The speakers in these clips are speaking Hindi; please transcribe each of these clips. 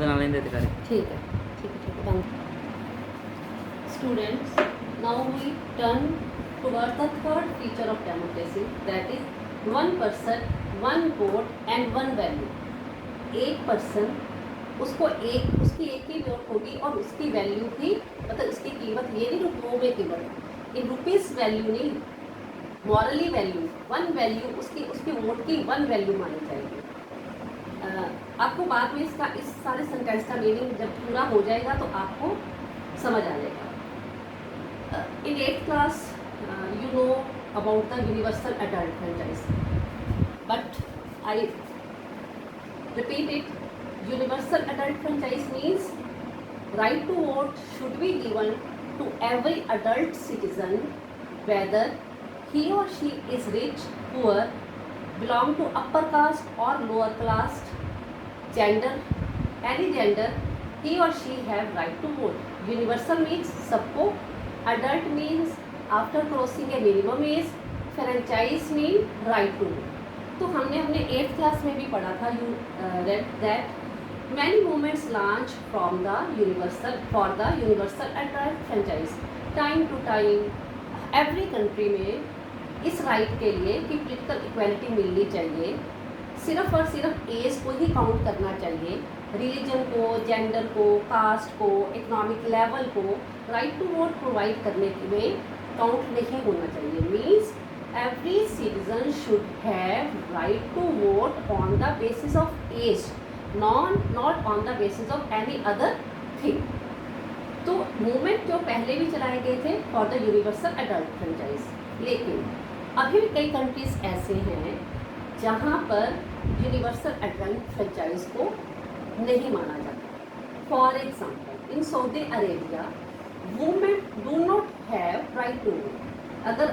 ਦੇ ਨਾਲ ਲੈਂਦੇ ਤੇ ਕਰੇ ठीक है बंद। Students, now we turn toward the third feature of democracy, that is one person, one vote and one value. एक पर्सन, उसको उसकी एक ही वोट होगी और उसकी वैल्यू भी, मतलब उसकी कीमत ये नहीं रुपयों में कीमत, इन रुपीज़ वैल्यू नहीं, मॉरली वैल्यू, वन वैल्यू, उसकी वोट की वन वैल्यू मानी जाएगी। आपको बाद में इसका इस सारे सेंटेंस का मीनिंग जब पूरा हो जाएगा तो आपको समझ आ जाएगा। इन 8th class you know about the universal adult franchise, but I repeat it, universal adult franchise means right to vote should be given to every adult citizen, whether he or she is rich, poor, belong to upper caste or lower caste, gender, any gender, he or she have right to vote. Universal means सबको, adult means after crossing a minimum age, franchise mean right to vote. तो हमने अपने 8th क्लास में भी पढ़ा था, you read that many movements launch from the universal for the universal adult franchise. Time to time every country में इस राइट के लिए कि पोलिटिकल इक्वालिटी मिलनी चाहिए, सिर्फ और सिर्फ एज को ही काउंट करना चाहिए, रिलीजन को, जेंडर को, कास्ट को, इकोनॉमिक लेवल को राइट टू वोट प्रोवाइड करने में काउंट नहीं होना चाहिए। Means every citizen should have right to vote on the basis of age, not on the basis of any other thing. तो मूवमेंट जो पहले भी चलाए गए थे for the universal adult franchise, लेकिन अभी भी कई कंट्रीज ऐसे हैं जहाँ पर यूनिवर्सल एडल्ट फ्रेंचाइज को नहीं माना जाता। For example in Saudi Arabia women do not have right to vote. अगर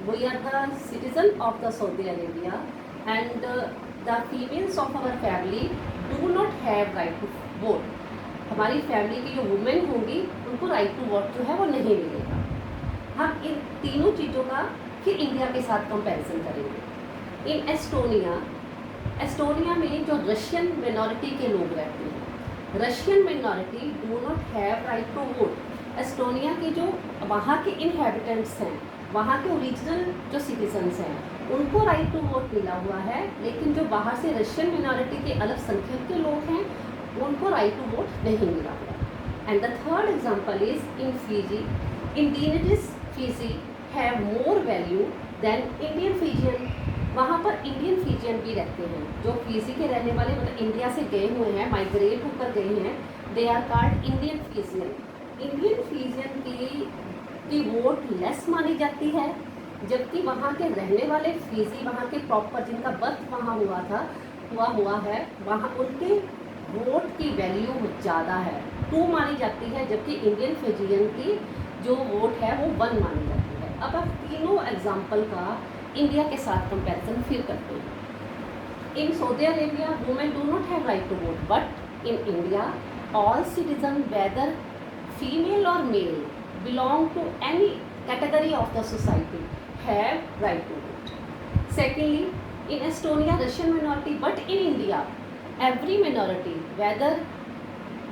we are the citizen of the Saudi Arabia and the females of our family do not have right to vote, हमारी फैमिली की जो वुमेन होंगी उनको राइट टू वोट जो है वो नहीं मिलेगा। हम इन तीनों चीज़ों का फिर इंडिया के साथ कंपैरिजन करेंगे। इन एस्टोनिया में जो रशियन मिनॉरिटी के लोग रहते हैं, Russian minority do not have right to vote. Estonia के जो वहाँ के इनहेबिटेंट्स हैं, वहाँ के ओरिजिनल जो सिटीजन्स हैं, उनको राइट टू वोट मिला हुआ है, लेकिन जो बाहर से रशियन मिनॉरिटी के अल्पसंख्यक के लोग हैं उनको राइट टू वोट नहीं मिला हुआ। And the third example is in Fiji. Indigenous Fiji have more value than Indian Fijian. वहाँ पर इंडियन फीजियन भी रहते हैं, जो फीजी के रहने वाले, मतलब इंडिया से गए हुए हैं, माइग्रेट होकर गए हैं, they are called Indian Fijian. Indian Fijian की वोट लेस मानी जाती है, जबकि वहाँ के रहने वाले फीजी, वहाँ के प्रॉपर जिनका बर्थ वहाँ हुआ है, वहाँ उनके वोट की वैल्यू ज़्यादा है, 2 मानी जाती है, जबकि इंडियन फीजियन की जो वोट है वो 1 मानी जाती है। अब आप तीनों एग्जाम्पल का इंडिया के साथ कंपैरिजन फिर करते हैं। In Saudi Arabia women do not have right to vote, but in India all citizen whether female और male belong to any category of the society have right to vote. Secondly in Estonia Russian minority, but in India every minority, whether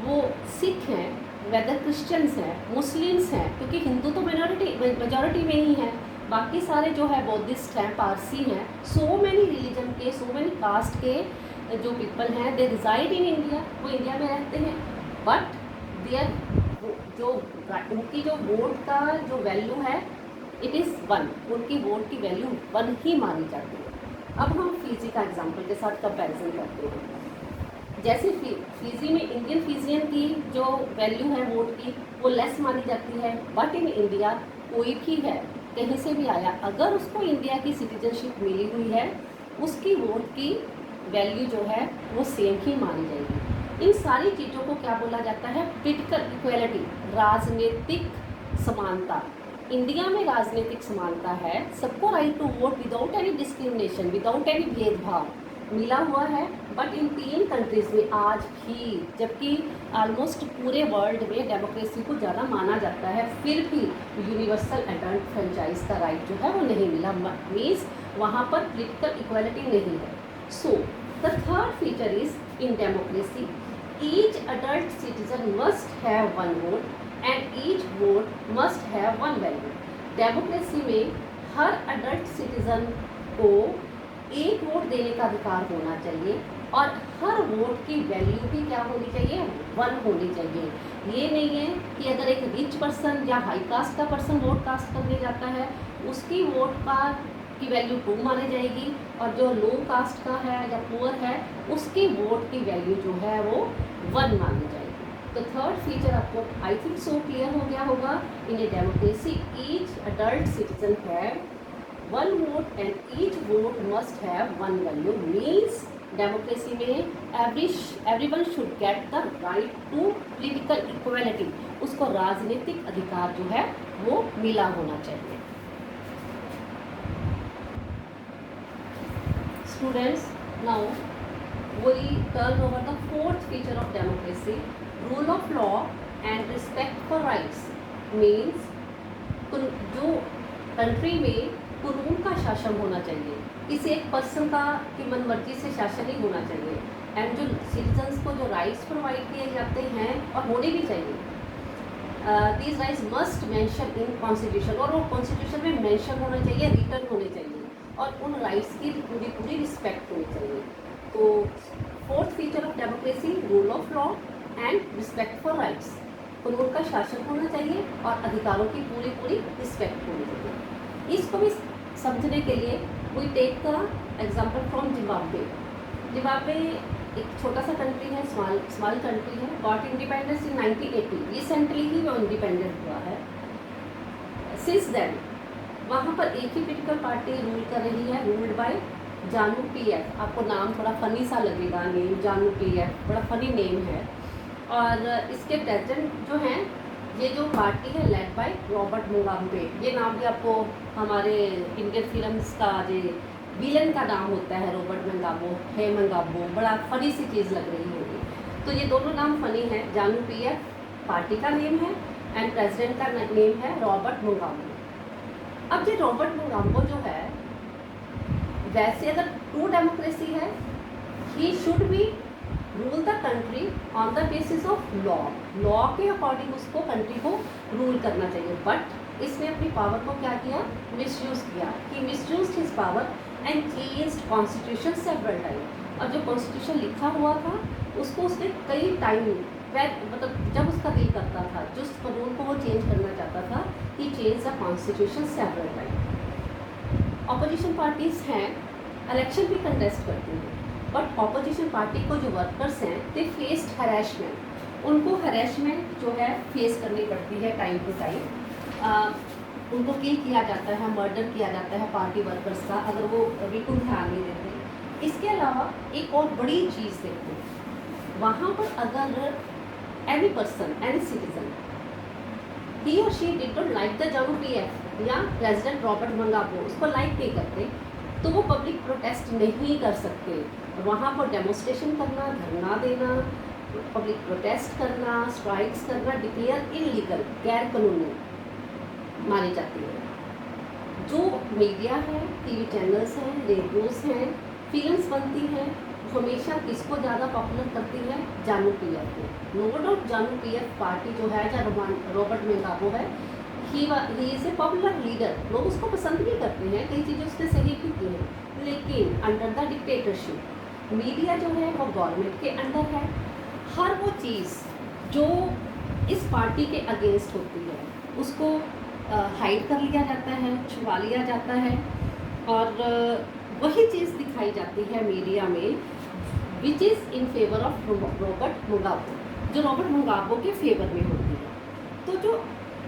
वो सिख हैं, वेदर क्रिश्चियंस हैं, मुस्लिम्स हैं, क्योंकि हिंदू तो मेजॉरिटी में ही हैं, बाकी सारे जो है बौद्धिस्ट हैं, पारसी हैं, सो मैनी रिलीजन के, सो मैनी कास्ट के जो पीपल हैं, दे रिजाइड इन इंडिया, वो इंडिया में रहते हैं, बट देयर जो उनकी जो वोट का जो वैल्यू है इट इज़ 1, उनकी वोट की वैल्यू 1 ही मानी जाती है। अब हम फीजी का एग्जाम्पल के साथ कंपैरिजन करते हैं। जैसे फीजी में इंडियन फीजियन की जो वैल्यू है वोट की वो लेस मानी जाती है, बट इन इंडिया कोई भी है कहीं से भी आया, अगर उसको इंडिया की सिटीजनशिप मिली हुई है, उसकी वोट की वैल्यू जो है वो सेम ही मानी जाएगी। इन सारी चीज़ों को क्या बोला जाता है? पोलिटिकल इक्वालिटी, राजनीतिक समानता। इंडिया में राजनीतिक समानता है, सबको right to vote without any discrimination, without any भेदभाव मिला हुआ है, बट इन 3 कंट्रीज़ में आज भी, जबकि ऑलमोस्ट पूरे वर्ल्ड में डेमोक्रेसी को ज़्यादा माना जाता है, फिर भी यूनिवर्सल एडल्ट फ्रेंचाइज का राइट जो है वो नहीं मिला। मीन्स वहाँ पर पोलिटिकल इक्वालिटी नहीं है। So the third feature is in democracy each adult citizen must have one vote and each vote must have one value. Democracy में हर अडल्ट सिटीजन को एक वोट देने का अधिकार होना चाहिए और हर वोट की वैल्यू भी क्या होनी चाहिए, 1 होनी चाहिए। ये नहीं है कि अगर एक रिच पर्सन या हाई कास्ट का पर्सन वोट कास्ट करने जाता है उसकी वोट का की वैल्यू 2 मानी जाएगी और जो लो कास्ट का है या पुअर है उसकी वोट की वैल्यू जो है वो 1 मानी जाएगी। तो थर्ड फीचर आपको आई थिंक सो क्लियर हो गया होगा। In a democracy each adult citizen have 1 vote and each vote must have 1 value. Means democracy में everyone should get the right to political equality. उसको राजनीतिक अधिकार जो है वो मिला होना चाहिए। Students, now we turn over the fourth feature of democracy, rule of law and respect for rights। means जो कंट्री में कानून का शासन होना चाहिए, किसी एक पर्सन का की मनमर्जी से शासन नहीं होना चाहिए एंड जो सिटीजन्स को जो राइट्स प्रोवाइड किए जाते हैं और होने भी चाहिए, these rights must mention in constitution. और वो कॉन्स्टिट्यूशन में मेंशन होना चाहिए, रिटर्न होने चाहिए और उन राइट्स की पूरी रिस्पेक्ट होनी चाहिए। तो fourth feature of democracy, rule of law and respect for rights. कानून का शासन होना चाहिए और अधिकारों की पूरी रिस्पेक्ट होनी चाहिए। इसको भी समझने के लिए we take the example from Zimbabwe. Zimbabwe एक छोटा सा कंट्री है, स्मॉल कंट्री है, गॉट इंडिपेंडेंस इन 1980। रिसेंटली ही वो इंडिपेंडेंट हुआ है। सिंस देन वहाँ पर एक ही पॉलिटिकल पार्टी रूल कर रही है, रूल्ड बाय जानू पीएफ। आपको नाम थोड़ा फनी सा लगेगा, नेम जानू पीएफ बड़ा फनी नेम है। और इसके प्रेसिडेंट जो हैं, ये जो पार्टी है लेड बाय रॉबर्ट मुगाबे। ये नाम भी आपको हमारे इंडियन फिल्म्स का जो विलन का नाम होता है रॉबर्ट मंगाबो है, मंगाबो बड़ा फनी सी चीज़ लग रही होगी। तो ये दोनों नाम फनी है। जानू पीएफ पार्टी का नेम है एंड प्रेसिडेंट का नेम है रॉबर्ट मुगाबे। अब ये रॉबर्ट मुगाबो जो है, वैसे अगर ट्रू डेमोक्रेसी है, he should be rule the country on the basis of law. Law के अकॉर्डिंग उसको कंट्री को रूल करना चाहिए। बट इसने अपनी पावर को क्या किया, मिसयूज किया। He misused his power and changed constitution several time. और जो कॉन्स्टिट्यूशन लिखा हुआ था उसको उसने कई टाइम मतलब जब उसका दिल करता था, जिस कानून को वो चेंज करना चाहता था, he change the constitution several time. Opposition parties हैं, इलेक्शन भी कंटेस्ट करती हैं, बट ऑपोजिशन पार्टी को जो वर्कर्स हैं दे फेस्ड हैरेसमेंट। उनको हैरेसमेंट जो है फेस करनी पड़ती है टाइम टू टाइम। उनको किल किया जाता है, मर्डर किया जाता है पार्टी वर्कर्स का, अगर वो बिल्कुल ध्यान नहीं देते। इसके अलावा एक और बड़ी चीज़ देखते हैं, वहाँ पर अगर एनी पर्सन, एनी सिटीजन, ही और she did not like the जानू पीएफ या प्रेसिडेंट रॉबर्ट मुगाबे, उसको लाइक नहीं करते, तो वो पब्लिक प्रोटेस्ट नहीं कर सकते। वहाँ पर डेमोन्स्ट्रेशन करना, धरना देना, पब्लिक प्रोटेस्ट करना, स्ट्राइक्स करना डिक्लेयर इलीगल, गैर कानूनी मानी जाती है। जो मीडिया है, टीवी चैनल्स हैं, रेडियोज़ हैं, फिल्म्स बनती हैं, हमेशा किसको ज़्यादा पॉपुलर करती है, जानू पीएफ को। No doubt ZANU PF party जो है, या रॉबर्ट मुगाबे है, he is a popular leader. लोग उसको पसंद भी करते हैं, कई चीज़ें उसने सही भी की हैं, लेकिन अंडर द डिक्टेटरशिप मीडिया जो है वो गवर्नमेंट के अंडर है। हर वो चीज़ जो इस पार्टी के अगेंस्ट होती है उसको हाइड कर लिया जाता है, छुपा लिया जाता है, और वही चीज़ दिखाई जाती है मीडिया में which is in favour of Robert Mugabe, जो रॉबर्ट मुगाबे के फेवर में होती है। तो जो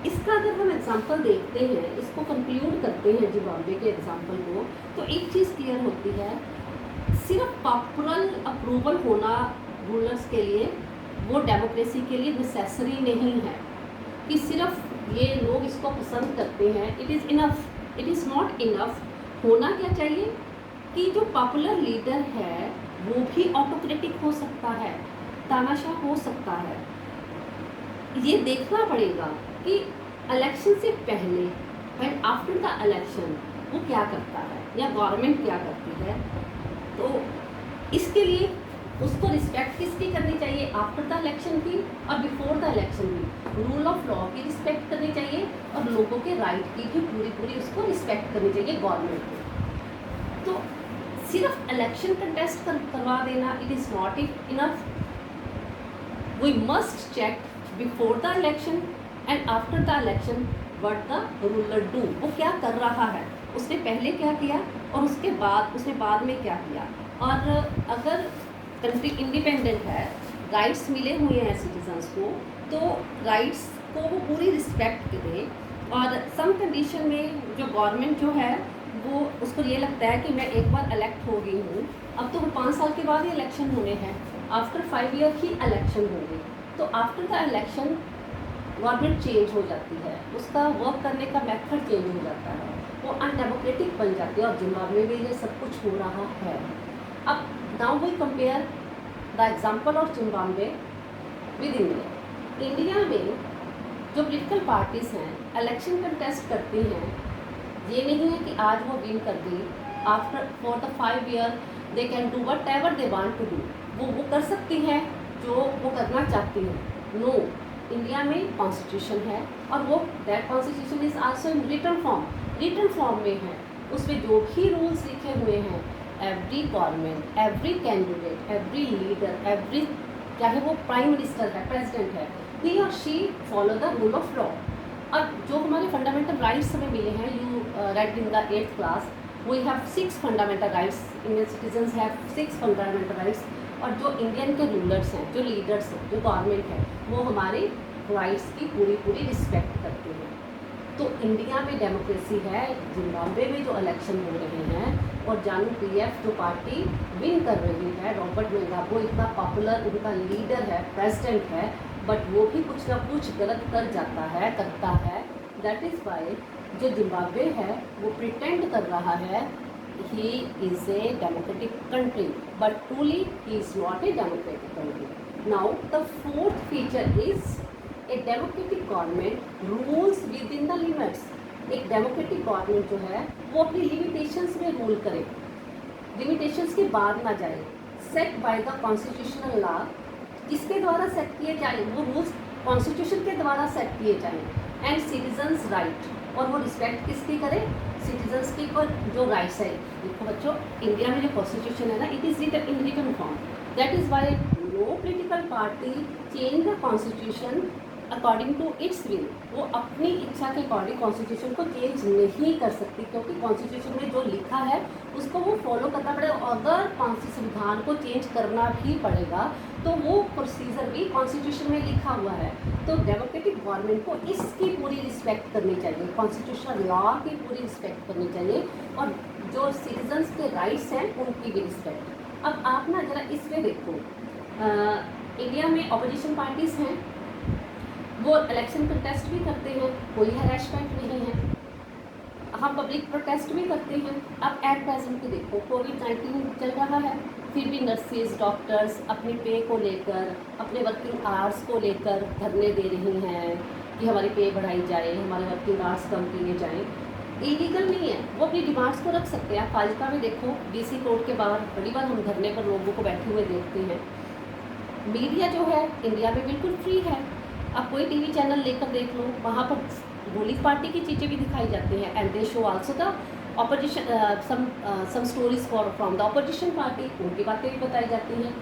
इसका अगर हम एग्जांपल देखते हैं, इसको कंक्लूड करते हैं जिम्बाब्वे के एग्जांपल को, तो एक चीज़ क्लियर होती है, सिर्फ पॉपुलर अप्रूवल होना रूलर्स के लिए, वो डेमोक्रेसी के लिए नेसेसरी नहीं है कि सिर्फ ये लोग इसको पसंद करते हैं। It is enough, it is not enough. होना क्या चाहिए कि जो पॉपुलर लीडर है वो भी ऑटोक्रेटिक हो सकता है, तानाशाह हो सकता है। ये देखना पड़ेगा कि इलेक्शन से पहले एंड आफ्टर द इलेक्शन वो क्या करता है या गवर्नमेंट क्या करती है। तो इसके लिए उसको रिस्पेक्ट किसकी करनी चाहिए, आफ्टर द इलेक्शन की और बिफोर द इलेक्शन की। रूल ऑफ लॉ की रिस्पेक्ट करनी चाहिए और लोगों के राइट की भी पूरी पूरी उसको रिस्पेक्ट करनी चाहिए गवर्नमेंट को। तो सिर्फ इलेक्शन कंटेस्ट करवा देना it is not enough. We must check before the election and after the election what the ruler do, वो क्या कर रहा है, उसने पहले क्या किया और उसके बाद उसने बाद में क्या किया। और अगर कंट्री इंडिपेंडेंट है, राइट्स मिले हुए हैं सिटीजन्स को, तो राइट्स को वो पूरी रिस्पेक्ट करे। और सम कंडीशन में जो गवर्नमेंट जो है वो उसको ये लगता है कि मैं एक बार इलेक्ट हो गई हूँ, अब तो वो 5 साल के बाद ही इलेक्शन होने हैं, आफ्टर 5 ईयर ही इलेक्शन होंगे, तो after the election government change हो जाती है, उसका वर्क करने का मेथड चेंज हो जाता है, वो अनडेमोक्रेटिक बन जाती है। और जिम्बाब्वे में ये सब कुछ हो रहा है। अब now we compare the example of Zimbabwe with India. India में जो पॉलिटिकल पार्टीज हैं इलेक्शन कंटेस्ट करती हैं, ये नहीं है कि आज वो विन कर गई, after for the 5 year they can do whatever they want to do, वो कर सकती हैं जो वो करना चाहती हैं। नो, इंडिया में कॉन्स्टिट्यूशन है और वो that constitution is also in written form में है। उसमें जो भी रूल्स लिखे हुए हैं, every government, every candidate, every leader, every, चाहे वो प्राइम मिनिस्टर है, प्रेसिडेंट है, ही और she follow the rule of law. और जो हमारे फंडामेंटल राइट्स हमें मिले हैं, you write in the 8th class, we have 6 fundamental rights, Indian citizens have 6 fundamental rights. और जो इंडियन के रूलर्स हैं, जो लीडर्स हैं, जो गवर्नमेंट है, वो हमारे राइट्स की पूरी पूरी रिस्पेक्ट करते हैं। तो इंडिया में डेमोक्रेसी है। जिम्बाब्वे में जो इलेक्शन हो रहे हैं और जानू पीएफ जो पार्टी विन कर रही है, रॉबर्ट मुगाबे इतना पॉपुलर उनका लीडर है, प्रेसिडेंट है, बट वो भी कुछ ना कुछ गलत करता है। दैट इज़ वाई जो जिम्बाब्वे है वो प्रिटेंड कर रहा है he is a democratic country, but truly he is not a democratic country. Now the 4th feature is a democratic government rules within the limits. एक डेमोक्रेटिक गवर्नमेंट जो है वो अपनी लिमिटेशंस में रूल करे, लिमिटेशंस के बाद ना जाए। Set by the constitutional law, किसके द्वारा सेट किए जाए, वो रूल्स कॉन्स्टिट्यूशन के द्वारा सेट किए जाएँ। एंड सिटीजन्स राइट, और वो रिस्पेक्ट किसकी करे, सिटीजन्स की। और जो राइट्स है, देखो बच्चों, इंडिया में जो कॉन्स्टिट्यूशन है ना, it is written in written form. That is why no political party change the constitution according to its will. वो अपनी इच्छा के अकॉर्डिंग कॉन्स्टिट्यूशन को चेंज नहीं कर सकती, क्योंकि कॉन्स्टिट्यूशन में जो लिखा है उसको वो फॉलो करना पड़ेगा। अगर संविधान को चेंज करना भी पड़ेगा तो वो प्रोसीजर भी कॉन्स्टिट्यूशन में लिखा हुआ है। तो डेमोक्रेटिक गवर्नमेंट को इसकी पूरी रिस्पेक्ट करनी चाहिए, कॉन्स्टिट्यूशनल लॉ की पूरी रिस्पेक्ट करनी चाहिए, और जो सिटीजन्स के राइट्स हैं उनकी भी रिस्पेक्ट। अब आप ना ज़रा इसमें देखो, इंडिया में अपोजिशन पार्टीज़ हैं, वो इलेक्शन कंटेस्ट भी करते हैं, कोई हैरेसमेंट नहीं है, हम पब्लिक प्रोटेस्ट भी करते हैं। अब एट प्रेजेंट भी देखो, कोविड-19 चल रहा है, फिर भी नर्सेज, डॉक्टर्स अपने पे को लेकर, अपने वर्किंग आवर्स को लेकर धरने दे रही हैं कि हमारी पे बढ़ाई जाए, हमारे वर्किंग आवर्स कम किए जाएँ। इलीगल नहीं है, वो अपनी डिमांड्स को रख सकते हैं। आप फाजिल्का में देखो, डीसी कोर्ट के बाहर बड़ी बार हम धरने पर लोगों को बैठे हुए देखते हैं। मीडिया जो है इंडिया में बिल्कुल फ्री है, आप कोई टीवी चैनल लेकर देख लो, वहाँ पर रूलिंग पार्टी की चीज़ें भी दिखाई जाती हैं, and they show also the opposition some stories from the opposition party, उनकी बातें भी बताई जाती हैं।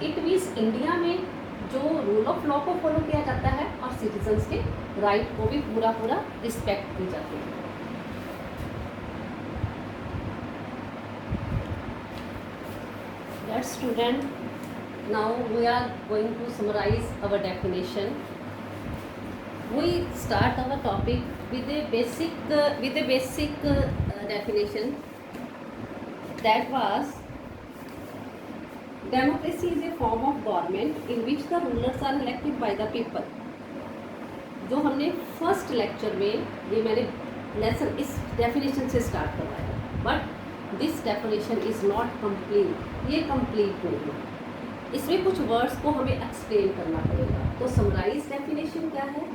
इट मीन्स इंडिया में जो रूल ऑफ लॉ को फॉलो किया जाता है और सिटीजन्स के राइट को भी पूरा पूरा रिस्पेक्ट दी जाती है। Dear student, now we are going to summarize our definition. We start our topic with a basic definition, that was democracy is a form of government in which the rulers are elected by the people. जो हमने फर्स्ट लेक्चर में ये मैंने लेसन इस डेफिनेशन से स्टार्ट करवाया, but this definition is not complete, ये कंप्लीट नहीं है, इसमें कुछ वर्ड्स को हमें एक्सप्लेन करना पड़ेगा। तो समराइज डेफिनेशन क्या है?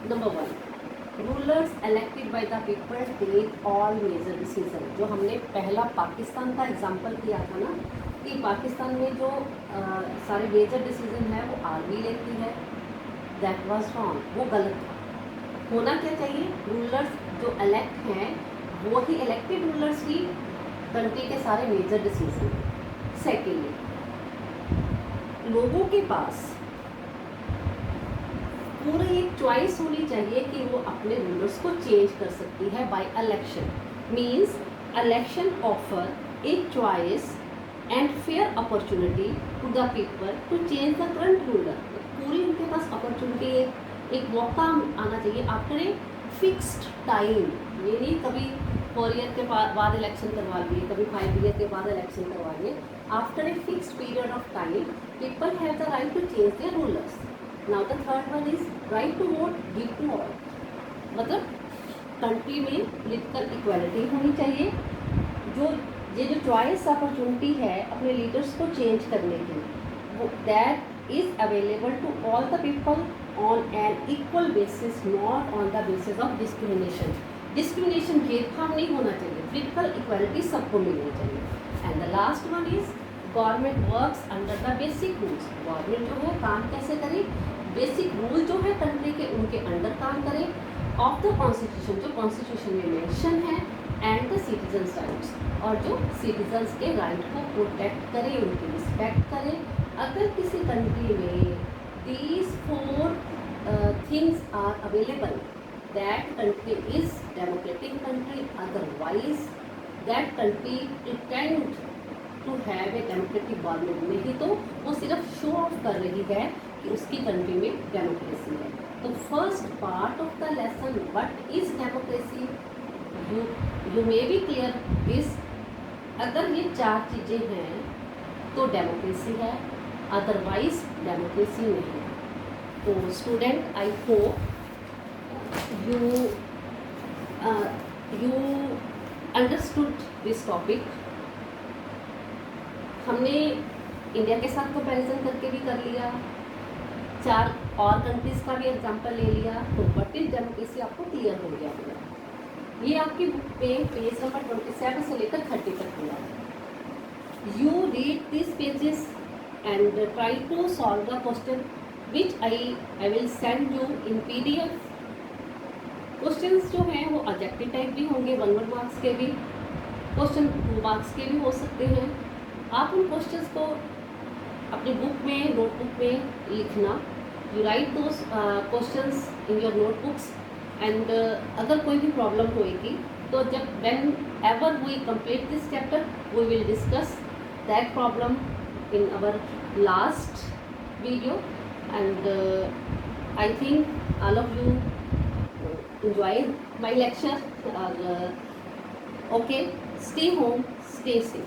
Number 1, rulers elected by the people take all major decision. जो हमने पहला पाकिस्तान का एग्जांपल किया था ना, कि पाकिस्तान में जो सारे मेजर डिसीजन है वो आर्मी लेती है, दैट वाज रॉन्ग, वो गलत था। होना क्या चाहिए, रूलर्स जो इलेक्ट हैं वो ही इलेक्टेड रूलर्स ही कंट्री के सारे मेजर डिसीजन। सेकेंडली, लोगों के पास पूरी एक चॉइस होनी चाहिए कि वो अपने रूलर्स को चेंज कर सकती है by election. Means election offer a choice and fair opportunity to the people to change the current ruler. पूरी उनके पास अपॉर्चुनिटी, एक मौका आना चाहिए आफ्टर ए फिक्स्ड टाइम। ये नहीं कभी 4 ईयर के बाद इलेक्शन करवा लिए, कभी 5 ईयर के बाद इलेक्शन करवा लिए। After a fixed period of time people have the right to change their rulers. Now the third one is right to vote give to all. मतलब कंट्री में पोलिटिकल इक्वालिटी होनी चाहिए। ये जो चॉइस अपॉर्चुनिटी है अपने लीडर्स को चेंज करने की, वो that is available to all the people on an equal basis, not on the basis of discrimination. Discrimination, भेदभाव नहीं होना चाहिए, पोलिटिकल इक्वालिटी सबको मिलनी चाहिए। And the last one is government works under the basic rules. Government जो है काम कैसे करे, बेसिक रूल जो है कंट्री के उनके अंडर काम करे, ऑफ द कॉन्स्टिट्यूशन, जो कॉन्स्टिट्यूशन में मेंशन है, एंड द सिटीजन्स राइट्स, और जो सिटीजन्स के राइट को प्रोटेक्ट करे, उनकी रिस्पेक्ट करे। अगर किसी कंट्री में these 4 things are available, that country is democratic country. Otherwise that country pretend to have a democratic government, नहीं तो वो सिर्फ शो ऑफ कर रही है कि उसकी कंट्री में डेमोक्रेसी है। तो first part of the lesson, what is democracy, you may be clear this. अगर ये 4 चीज़ें हैं तो डेमोक्रेसी है, अदरवाइज डेमोक्रेसी नहीं। तो student, I hope you understood this topic. हमने इंडिया के साथ कंपैरिजन करके भी कर लिया, 4 और कंट्रीज़ का भी एग्जांपल ले लिया, तो व्हाट इज डेमोक्रेसी आपको क्लियर हो गया होगा। ये आपकी बुक पे पेज नंबर 27 से लेकर 30 तक हुआ है। You read this pages and try to solve the question which I will send you in PDF। Questions जो हैं वो ऑब्जेक्टिव टाइप भी होंगे, 1 मार्क्स के भी, क्वेश्चन 2 मार्क्स के भी हो सकते हैं। आप उन क्वेश्चंस को अपनी बुक में, नोटबुक में लिखना। You write those questions in your notebooks. And अगर कोई भी प्रॉब्लम होएगी तो जब whenever we complete this chapter we will discuss that problem in our last video, and I think all of you enjoy my lecture. Okay, stay home, stay safe.